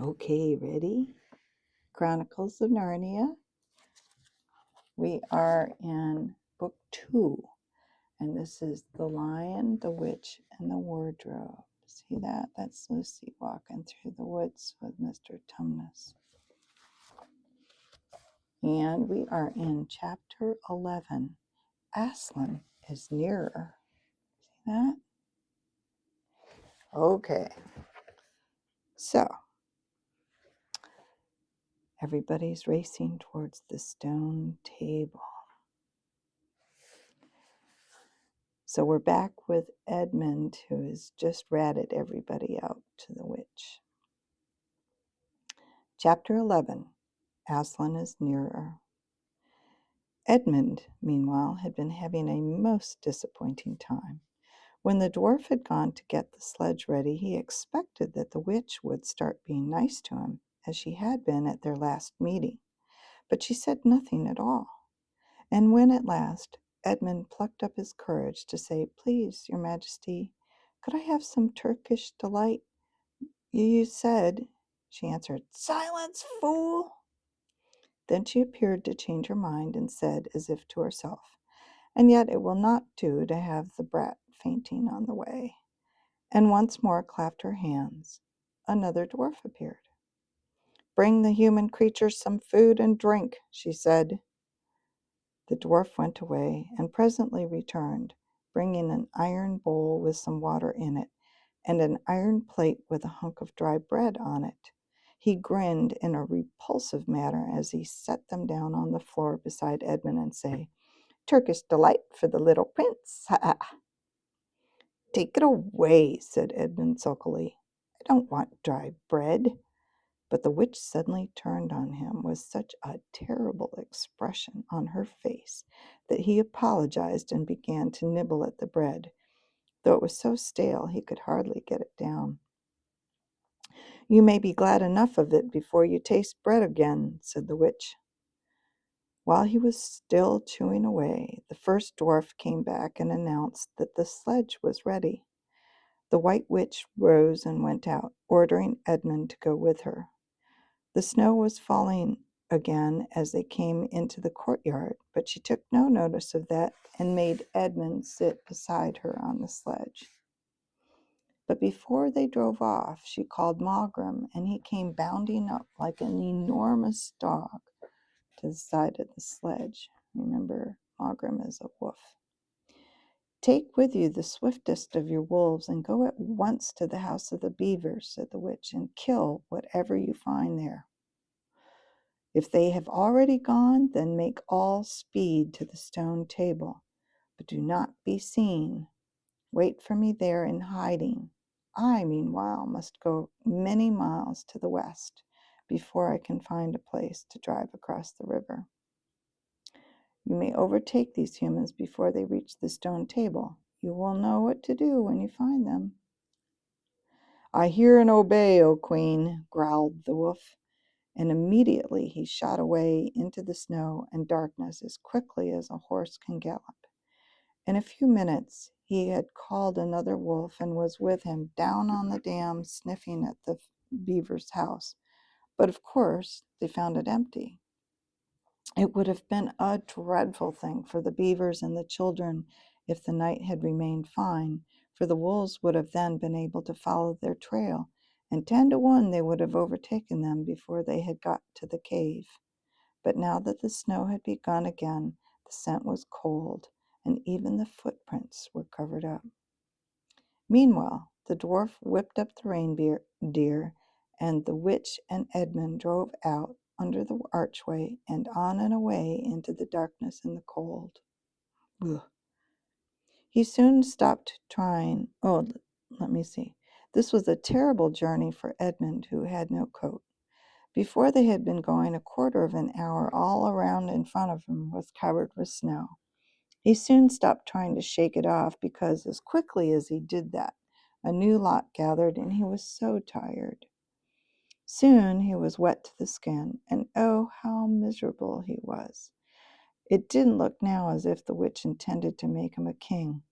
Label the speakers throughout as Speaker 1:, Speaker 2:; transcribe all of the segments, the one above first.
Speaker 1: Okay, ready? Chronicles of Narnia. We are in book 2, and this is The Lion, the Witch, and the Wardrobe. See that? That's Lucy walking through the woods with Mr. Tumnus. And we are in chapter 11. Aslan is nearer. See that? Okay. So, everybody's racing towards the stone table. So we're back with Edmund, who has just ratted everybody out to the witch. Chapter 11. Aslan is nearer. Edmund, meanwhile, had been having a most disappointing time. When the dwarf had gone to get the sledge ready, he expected that the witch would start being nice to him, as she had been at their last meeting. But she said nothing at all. And when at last Edmund plucked up his courage to say, "Please, your majesty, could I have some Turkish delight? You said," she answered, "Silence, fool!" Then she appeared to change her mind and said, as if to herself, "And yet it will not do to have the brat fainting on the way," and once more clapped her hands. Another dwarf appeared. "Bring the human creatures some food and drink," she said. The dwarf went away and presently returned, bringing an iron bowl with some water in it, and an iron plate with a hunk of dry bread on it. He grinned in a repulsive manner as he set them down on the floor beside Edmund and said, "Turkish delight for the little prince, ha ha!" "Take it away," said Edmund sulkily. "I don't want dry bread." But the witch suddenly turned on him with such a terrible expression on her face that he apologized and began to nibble at the bread, though it was so stale he could hardly get it down. "You may be glad enough of it before you taste bread again," said the witch. While he was still chewing away, the first dwarf came back and announced that the sledge was ready. The white witch rose and went out, ordering Edmund to go with her. The snow was falling again as they came into the courtyard, but she took no notice of that and made Edmund sit beside her on the sledge. But before they drove off, she called Malgrim, and he came bounding up like an enormous dog to the side of the sledge. Remember, Malgrim is a wolf. "Take with you the swiftest of your wolves and go at once to the house of the beavers," said the witch, "and kill whatever you find there. If they have already gone, then make all speed to the stone table, but do not be seen. Wait for me there in hiding. I, meanwhile, must go many miles to the west before I can find a place to drive across the river. You may overtake these humans before they reach the stone table. You will know what to do when you find them." "I hear and obey, O Queen," growled the wolf, and immediately he shot away into the snow and darkness as quickly as a horse can gallop. In a few minutes he had called another wolf and was with him down on the dam sniffing at the beaver's house. But of course they found it empty. It would have been a dreadful thing for the beavers and the children if the night had remained fine, for the wolves would have then been able to follow their trail, and 10 to 1 they would have overtaken them before they had got to the cave. But now that the snow had begun again, the scent was cold, and even the footprints were covered up. Meanwhile, the dwarf whipped up the reindeer, and the witch and Edmund drove out under the archway and on and away into the darkness and the cold. Ugh. He soon stopped trying. Let me see. This was a terrible journey for Edmund, who had no coat. Before they had been going a quarter of an hour, all around in front of him was covered with snow. He soon stopped trying to shake it off because as quickly as he did that, a new lot gathered and he was so tired. Soon he was wet to the skin, and oh, how miserable he was. It didn't look now as if the witch intended to make him a king.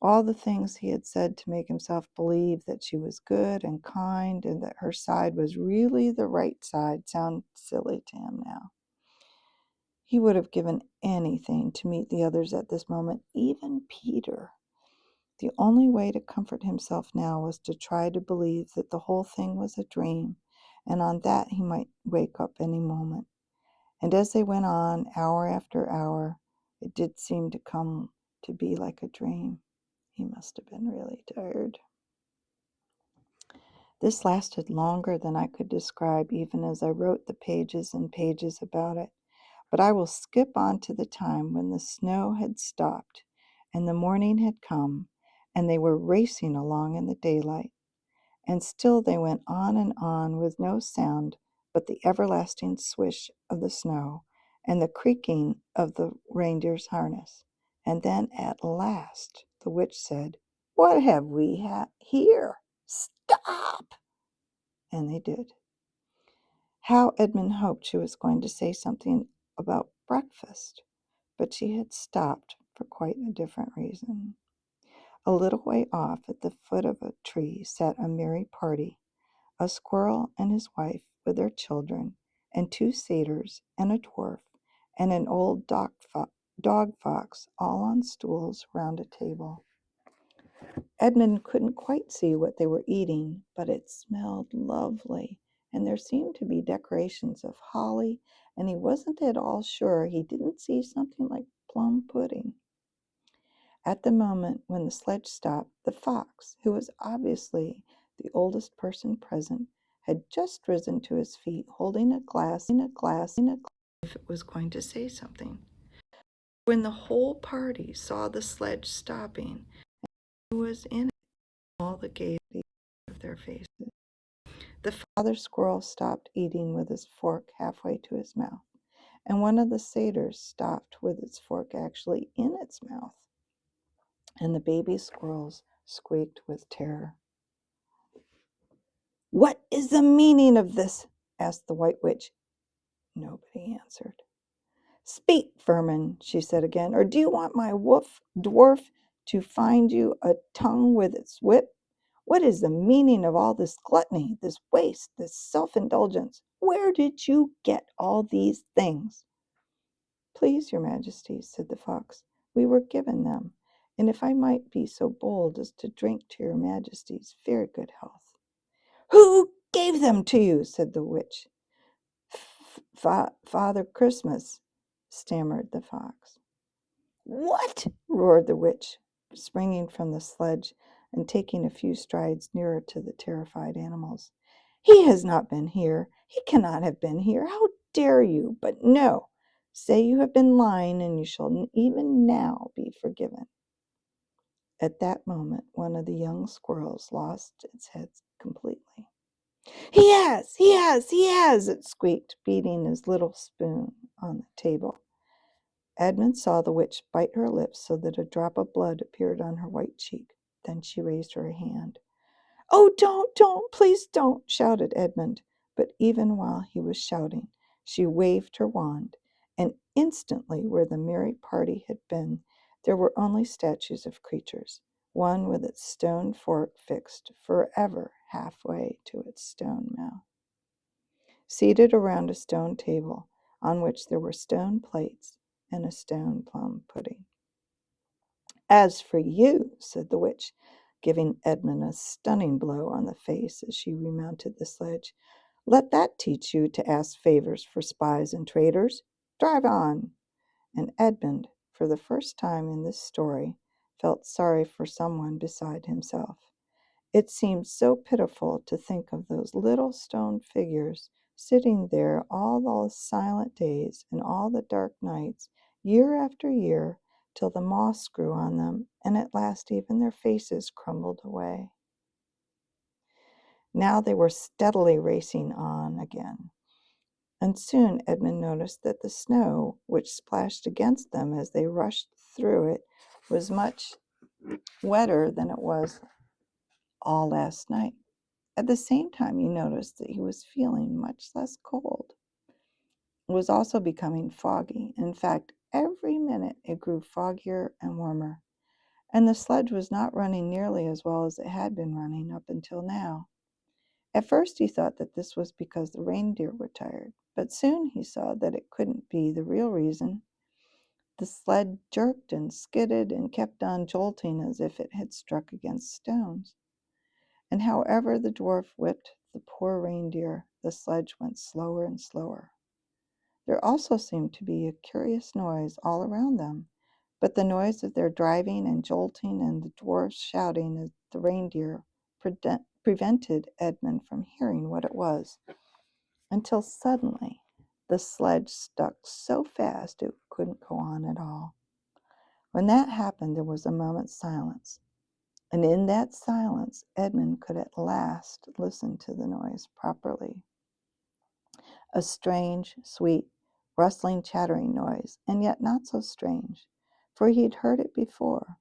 Speaker 1: All the things he had said to make himself believe that she was good and kind and that her side was really the right side sound silly to him now. He would have given anything to meet the others at this moment, even Peter. The only way to comfort himself now was to try to believe that the whole thing was a dream, and on that he might wake up any moment. And as they went on, hour after hour, it did seem to come to be like a dream. He must have been really tired. This lasted longer than I could describe, even as I wrote the pages and pages about it. But I will skip on to the time when the snow had stopped and the morning had come, and they were racing along in the daylight. And still they went on with no sound but the everlasting swish of the snow and the creaking of the reindeer's harness. And then at last the witch said, "What have we here? Stop!" And they did. How Edmund hoped she was going to say something about breakfast, but she had stopped for quite a different reason. A little way off at the foot of a tree sat a merry party, a squirrel and his wife with their children, and two satyrs and a dwarf, and an old dog fox, all on stools round a table. Edmund couldn't quite see what they were eating, but it smelled lovely, and there seemed to be decorations of holly, and he wasn't at all sure he didn't see something like plum pudding. At the moment when the sledge stopped, the fox, who was obviously the oldest person present, had just risen to his feet, holding a glass, if it was going to say something. When the whole party saw the sledge stopping, who was in it, all the gaiety of their faces. The father squirrel stopped eating with his fork halfway to his mouth, and one of the satyrs stopped with its fork actually in its mouth, and the baby squirrels squeaked with terror. "What is the meaning of this?" asked the White Witch. Nobody answered. "Speak, vermin," she said again, "or do you want my dwarf to find you a tongue with its whip? What is the meaning of all this gluttony, this waste, this self-indulgence? Where did you get all these things?" "Please, your Majesty," said the fox, "we were given them, and if I might be so bold as to drink to your Majesty's very good health." "Who gave them to you?" said the witch. Father Christmas," stammered the fox. "What?" roared the witch, springing from the sledge and taking a few strides nearer to the terrified animals. "He has not been here. He cannot have been here. How dare you? But no, say you have been lying, and you shall even now be forgiven." At that moment, one of the young squirrels lost its head completely. "He has! He has! He has!" it squeaked, beating his little spoon on the table. Edmund saw the witch bite her lips so that a drop of blood appeared on her white cheek. Then she raised her hand. "Oh, don't, please don't," shouted Edmund. But even while he was shouting, she waved her wand, and instantly where the merry party had been, there were only statues of creatures, one with its stone fork fixed forever halfway to its stone mouth. Seated around a stone table, on which there were stone plates and a stone plum pudding. "As for you," said the witch, giving Edmund a stunning blow on the face as she remounted the sledge, "let that teach you to ask favors for spies and traitors. Drive on." And Edmund, for the first time in this story, felt sorry for someone beside himself. It seemed so pitiful to think of those little stone figures sitting there all those silent days and all the dark nights, year after year, till the moss grew on them, and at last even their faces crumbled away. Now they were steadily racing on again, and soon Edmund noticed that the snow, which splashed against them as they rushed through it, was much wetter than it was all last night. At the same time, he noticed that he was feeling much less cold. It was also becoming foggy. In fact, every minute it grew foggier and warmer. and the sledge was not running nearly as well as it had been running up until now. At first he thought that this was because the reindeer were tired, but soon he saw that it couldn't be the real reason. The sled jerked and skidded and kept on jolting as if it had struck against stones. And however the dwarf whipped the poor reindeer, the sledge went slower and slower. There also seemed to be a curious noise all around them, but the noise of their driving and jolting and the dwarfs shouting at the reindeer prevented Edmund from hearing what it was, until suddenly the sledge stuck so fast it couldn't go on at all. When that happened, there was a moment's silence, and in that silence Edmund could at last listen to the noise properly. A strange, sweet, rustling, chattering noise, and yet not so strange, for he had heard it before,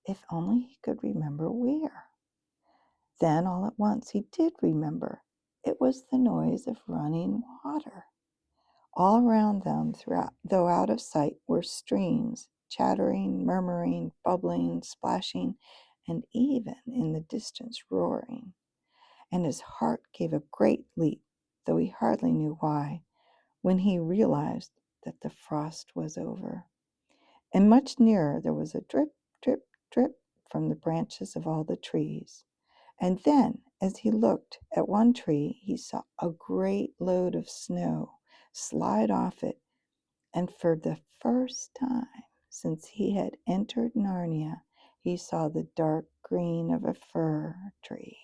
Speaker 1: if only he could remember where. Then all at once he did remember. It was the noise of running water. All around them, though out of sight, were streams, chattering, murmuring, bubbling, splashing, and even in the distance roaring. And his heart gave a great leap, though he hardly knew why, when he realized that the frost was over. And much nearer there was a drip, drip, drip from the branches of all the trees. And then, as he looked at one tree, he saw a great load of snow slide off it, and for the first time since he had entered Narnia, he saw the dark green of a fir tree.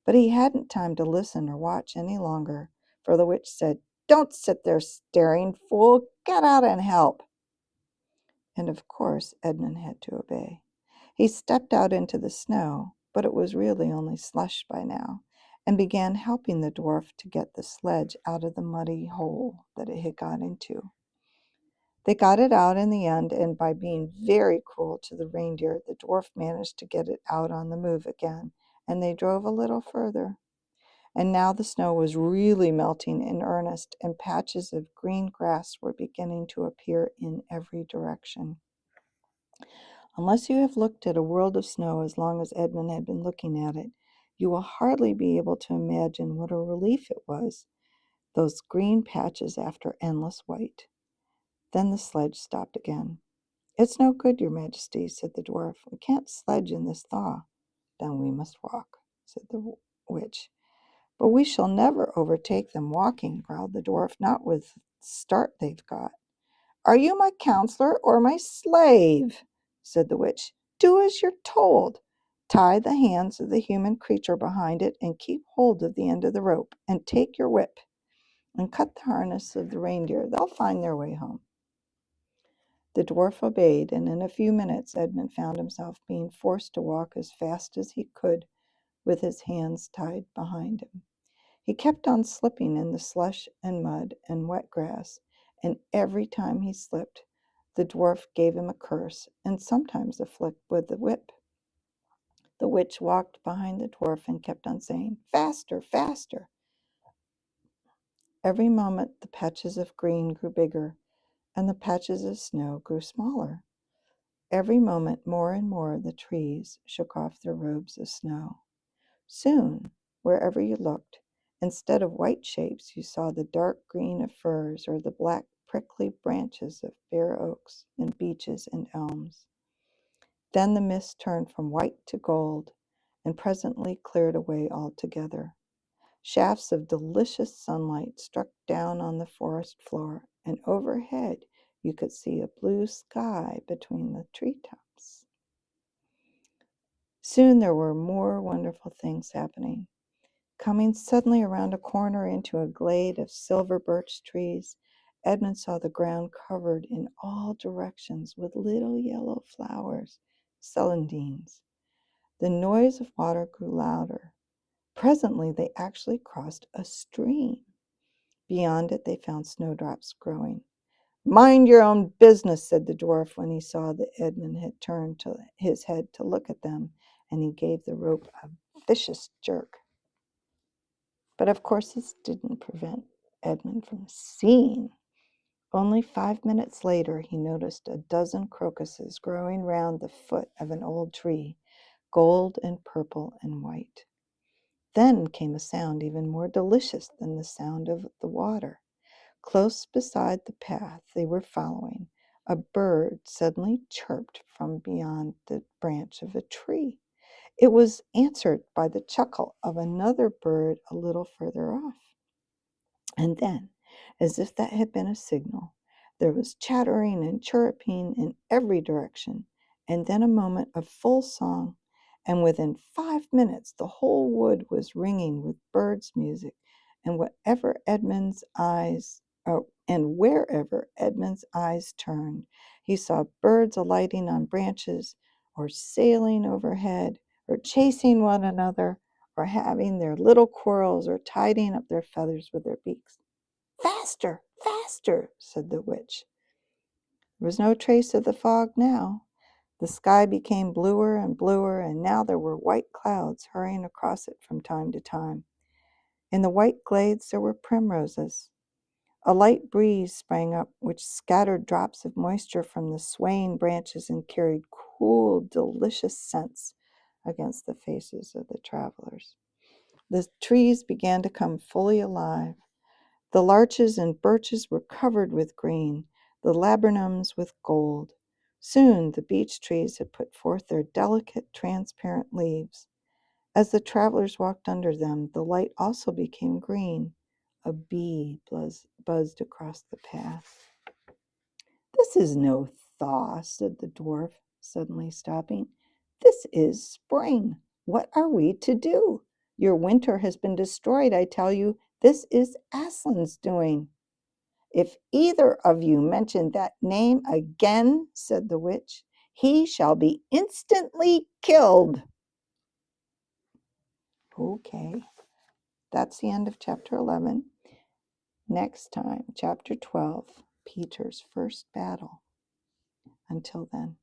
Speaker 1: But he hadn't time to listen or watch any longer, for the witch said, "Don't sit there staring, fool! Get out and help!" And of course Edmund had to obey. He stepped out into the snow, but it was really only slush by now, and began helping the dwarf to get the sledge out of the muddy hole that it had got into. They got it out in the end, and by being very cruel to the reindeer, the dwarf managed to get it out on the move again, and they drove a little further. And now the snow was really melting in earnest, and patches of green grass were beginning to appear in every direction. Unless you have looked at a world of snow as long as Edmund had been looking at it, you will hardly be able to imagine what a relief it was, those green patches after endless white. Then the sledge stopped again. "It's no good, your majesty," said the dwarf. "We can't sledge in this thaw." "Then we must walk," said the witch. "But we shall never overtake them walking," growled the dwarf, "not with the start they've got." "Are you my counselor or my slave?" said the witch. "Do as you're told. Tie the hands of the human creature behind it and keep hold of the end of the rope, and take your whip and cut the harness of the reindeer. They'll find their way home." The dwarf obeyed, and in a few minutes Edmund found himself being forced to walk as fast as he could with his hands tied behind him. He kept on slipping in the slush and mud and wet grass, and every time he slipped, the dwarf gave him a curse and sometimes a flick with the whip. The witch walked behind the dwarf and kept on saying, "Faster, faster." Every moment the patches of green grew bigger, and the patches of snow grew smaller. Every moment more and more the trees shook off their robes of snow. Soon, wherever you looked, instead of white shapes, you saw the dark green of firs or the black prickly branches of bare oaks and beeches and elms. Then the mist turned from white to gold and presently cleared away altogether. Shafts of delicious sunlight struck down on the forest floor, and overhead you could see a blue sky between the treetops. Soon there were more wonderful things happening. Coming suddenly around a corner into a glade of silver birch trees, Edmund saw the ground covered in all directions with little yellow flowers, celandines. The noise of water grew louder. Presently they actually crossed a stream. Beyond it they found snowdrops growing. "Mind your own business," said the dwarf when he saw that Edmund had turned his head to look at them, and he gave the rope a vicious jerk. But of course this didn't prevent Edmund from seeing Only 5 minutes later, he noticed a dozen crocuses growing round the foot of an old tree, gold and purple and white. Then came a sound even more delicious than the sound of the water. Close beside the path they were following, a bird suddenly chirped from beyond the branch of a tree. It was answered by the chuckle of another bird a little further off. And then, as if that had been a signal, there was chattering and chirruping in every direction, and then a moment of full song, and within 5 minutes the whole wood was ringing with birds' music, and wherever Edmund's eyes turned, he saw birds alighting on branches, or sailing overhead, or chasing one another, or having their little quarrels, or tidying up their feathers with their beaks. "Faster, faster," said the witch. There was no trace of the fog now. The sky became bluer and bluer, and now there were white clouds hurrying across it from time to time. In the white glades there were primroses. A light breeze sprang up, which scattered drops of moisture from the swaying branches and carried cool, delicious scents against the faces of the travelers. The trees began to come fully alive. The larches and birches were covered with green, the laburnums with gold. Soon the beech trees had put forth their delicate, transparent leaves. As the travelers walked under them, the light also became green. A bee buzzed across the path. "This is no thaw," said the dwarf, suddenly stopping. "This is spring. What are we to do? Your winter has been destroyed, I tell you. This is Aslan's doing." "If either of you mention that name again," said the witch, "he shall be instantly killed." Okay, that's the end of chapter 11. Next time, chapter 12, Peter's first battle. Until then.